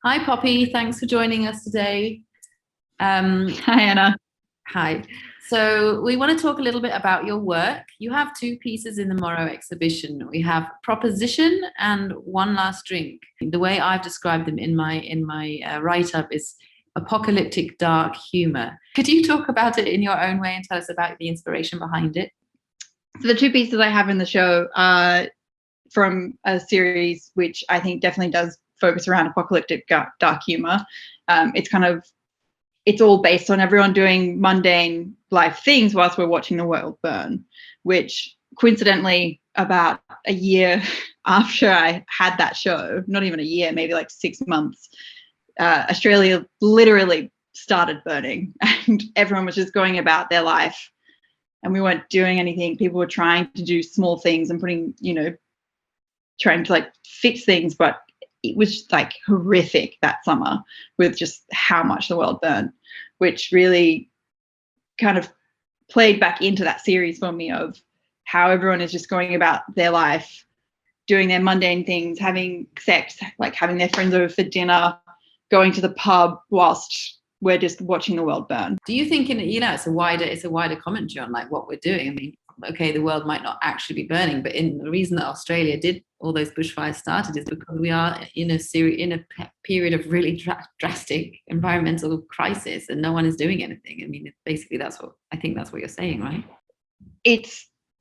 Hi, Poppy. Thanks for joining us today. Hi, Anna. Hi. So, we want to talk a little bit about your work. You have two pieces in the Morrow exhibition. We have Proposition and One Last Drink. The way I've described them in my write-up is apocalyptic dark humor. Could you talk about it in your own way and tell us about the inspiration behind it? So the two pieces I have in the show are from a series which I think definitely does focus around apocalyptic dark humor. It's all based on everyone doing mundane life things whilst we're watching the world burn, which coincidentally about a year after I had that show, not even a year, maybe like 6 months, Australia literally started burning and everyone was just going about their life and we weren't doing anything. People were trying to do small things and trying to like fix things, but it was like horrific that summer with just how much the world burned, which really kind of played back into that series for me of how everyone is just going about their life, doing their mundane things, having sex, like having their friends over for dinner, going to the pub whilst we're just watching the world burn. Do you think it's a wider commentary on like what we're doing? I mean, okay, the world might not actually be burning, but the reason that Australia did all those bushfires started is because we are in a period of really drastic environmental crisis, and no one is doing anything. I mean, basically, that's what you're saying, right? It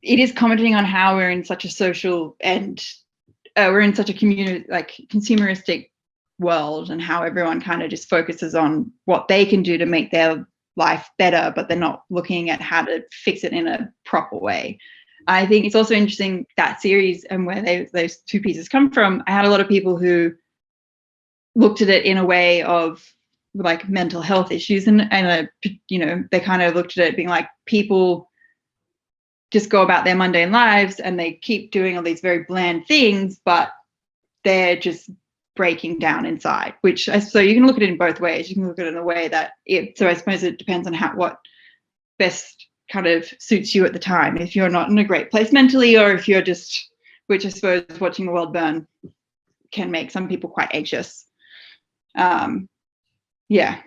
is commenting on how we're in such a social and we're in such a community, like consumeristic world, and how everyone kind of just focuses on what they can do to make their life better, but they're not looking at how to fix it in a proper way. I think it's also interesting that series and where those two pieces come from. I had a lot of people who looked at it in a way of like mental health issues, and they kind of looked at it being like people just go about their mundane lives and they keep doing all these very bland things, but they're just breaking down inside, so you can look at it in both ways. You can look at it in a way that so I suppose it depends on what best kind of suits you at the time. If you're not in a great place mentally, or if you're just, which I suppose watching the world burn can make some people quite anxious. Yeah.